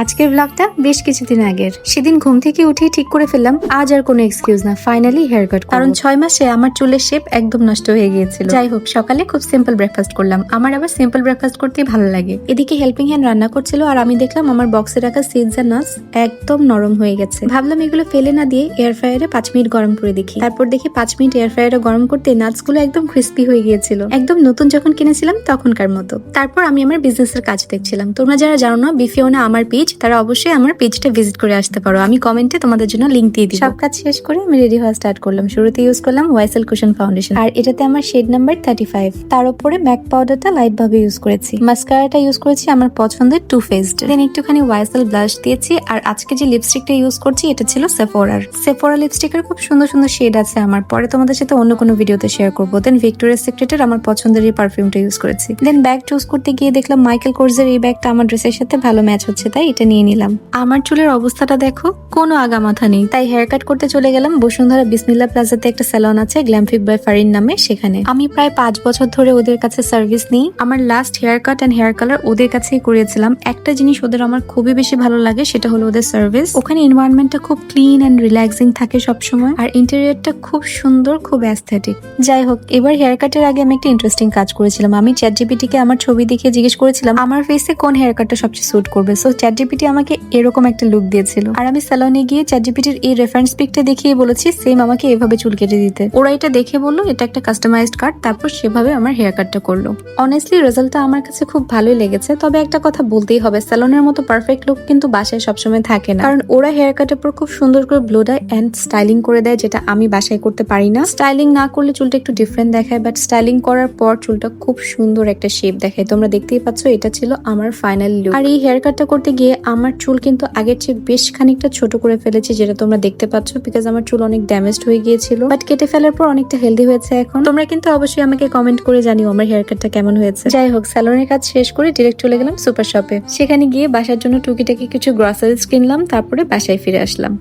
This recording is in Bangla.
আজকের ব্লগটা বেশ কিছুদিন আগের। সেদিন ঘুম থেকে উঠে ঠিক করে ফেললাম আজ আর কোনো এক্সকিউজ না, ফাইনালি হেয়ার কাট, কারণ 6 মাসে আমার চুলের শেপ একদম নষ্ট হয়ে গিয়েছিল। যাই হোক, সকালে খুব সিম্পল ব্রেকফাস্ট করলাম। আমার আবার সিম্পল ব্রেকফাস্ট করতেই ভালো লাগে। এদিকে হেল্পিং হ্যান্ড রান্না করছিল আর আমি দেখলাম আমার বক্সে রাখা সিডস আর নাটস একদম নরম হয়ে গেছে। ভাবলাম এগুলো ফেলে না দিয়ে এয়ার ফ্রায়ারে 5 মিনিট গরম করে দেখি। তারপর দেখি 5 মিনিট এয়ার ফ্রায়ারে গরম করতে নাটস গুলো একদম ক্রিস্পি হয়ে গিয়েছিল, একদম নতুন যখন কিনেছিলাম তখনকার মতো। তারপর আমি আমার বিজনেসের কাজ দেখছিলাম। তোমরা যারা জানো না বিফিওনা আমার পেজ, তারা অবশ্যই আমার পেজটা ভিজিট করে আসতে পারো। আমি কমেন্টে তোমাদের জন্য লিংক দিয়ে দিই। সব কাজ শেষ করে আমি রেডি হওয়া স্টার্ট করলাম। শুরুতে ইউজ করলাম ওয়াইসেল কুশন ফাউন্ডেশন, আর এটাতে আমার শেড নাম্বার 35। তার উপরে ম্যাক পাউডারটা লাইট ভাবে ইউজ করেছি। মাস্কারাটা ইউজ করেছি আমার পছন্দের টু ফেসড। দেন একটুখানি ওয়াইসেল ব্লাশ দিয়েছি। আর আজকে যে লিপস্টিকটা ইউজ করছি এটা ছিল সেফোরা লিপস্টিকের খুব সুন্দর সুন্দর শেড আছে আমার, পরে তোমাদের সাথে অন্য কোনো ভিডিওতে শেয়ার করবো। দেন ভিক্টোরিয়াস সিক্রেটের আমার পছন্দের এই পারফিউমটা ইউজ করেছি। দেন ব্যাগ চুজ করতে গিয়ে দেখলাম মাইকেল কোর্সের এই ব্যাগটা আমার ড্রেসের সাথে ভালো ম্যাচ হচ্ছে, তাই এটা নিয়ে নিলাম। আমার চুলের অবস্থাটা দেখো, কোনো আগা মাথা নেই। তাই হেয়ার কাট করতে চলে গেলাম বসুন্ধরা বিসমিল্লা প্লাজাতে একটা স্যালন আছে গ্ল্যামফিক বাই ফারিন নামে, সেখানে। আমি প্রায় 5 বছর ধরে ওদের কাছে সার্ভিস নিই। আমার last hair cut and hair colour ওদের কাছেই করিয়েছিলাম। একটা জিনিস ওদের আমার খুবই বেশি ভালো লাগে, সেটা হলো ওদের সার্ভিস। ওখানে এনভায়রনমেন্টটা খুব ক্লিন এন্ড রিল্যাক্সিং থাকে সবসময়, আর ইন্টেরিয়রটা খুব সুন্দর, খুব অ্যাস্থেটিক। যাই হোক, এবার হেয়ার কাটের আগে আমি একটা ইন্টারেস্টিং কাজ করেছিলাম। আমি চ্যাটজিপিটি কে আমার ছবি দেখে জিজ্ঞেস করেছিলাম আমার ফেসে কোন হেয়ার কাটটা সবচেয়ে স্যুট করবে। সো চ্যাটজিপিটি আমাকে এরকম একটা লুক দিয়েছিল, আর আমি স্যালনে গিয়ে চ্যাটজিপিটির এই রেফারেন্স পিকটা দেখিয়ে বলেছি সেম আমাকে এভাবে চুল কেটে দিতে। ওরা এটা দেখে বললো এটা একটা কাস্টমাইজড কাট, তারপর সেভাবে আমার হেয়ার কাটটা করলো। অনেস্টলি রেজাল্টটা আমার কাছে খুব ভালোই লেগেছে। তবে একটা কথা বলতেই হবে, স্যালনের মতো পারফেক্ট লুক কিন্তু বাসায় সবসময় থাকে না, কারণ ওরা হেয়ার কাটের পর খুব সুন্দর করে ব্লো ডাই এন্ড স্টাইলিং করে দেয়, যেটা আমি বাসায় করতে পারি না। স্টাইলিং না করলে চুলটা একটু ডিফারেন্ট দেখায়, বাট স্টাইলিং করার পর চুলটা খুব সুন্দর একটা শেপ দেখায়। তোমরা দেখতেই পাচ্ছ, এটা ছিল আমার ফাইনাল লুক। আর এই হেয়ার কাটটা করতে গিয়ে আমার চুল কিন্তু আগের চেয়ে বেশ খানিকটা ছোট করে ফেলেছি, যেটা তোমরা দেখতে পাচ্ছ, বিকজ আমার চুল অনেক ড্যামেজড হয়ে গিয়েছিল। বাট কেটে ফেলার পর অনেকটা হেলদি হয়েছে এখন। তোমরা কিন্তু অবশ্যই আমাকে কমেন্ট করে জানিও আমার হেয়ার কাটটা কেমন হয়েছে। যাই হোক, স্যালনের কাজ শেষ করে ডিরেক্ট চলে গেলাম সুপার শপে। সেখানে গিয়ে বাসার জন্য টুকিটাকি কিছু গ্রসারিজ কিনলাম, তারপরে বাসায় ফিরে আসলাম।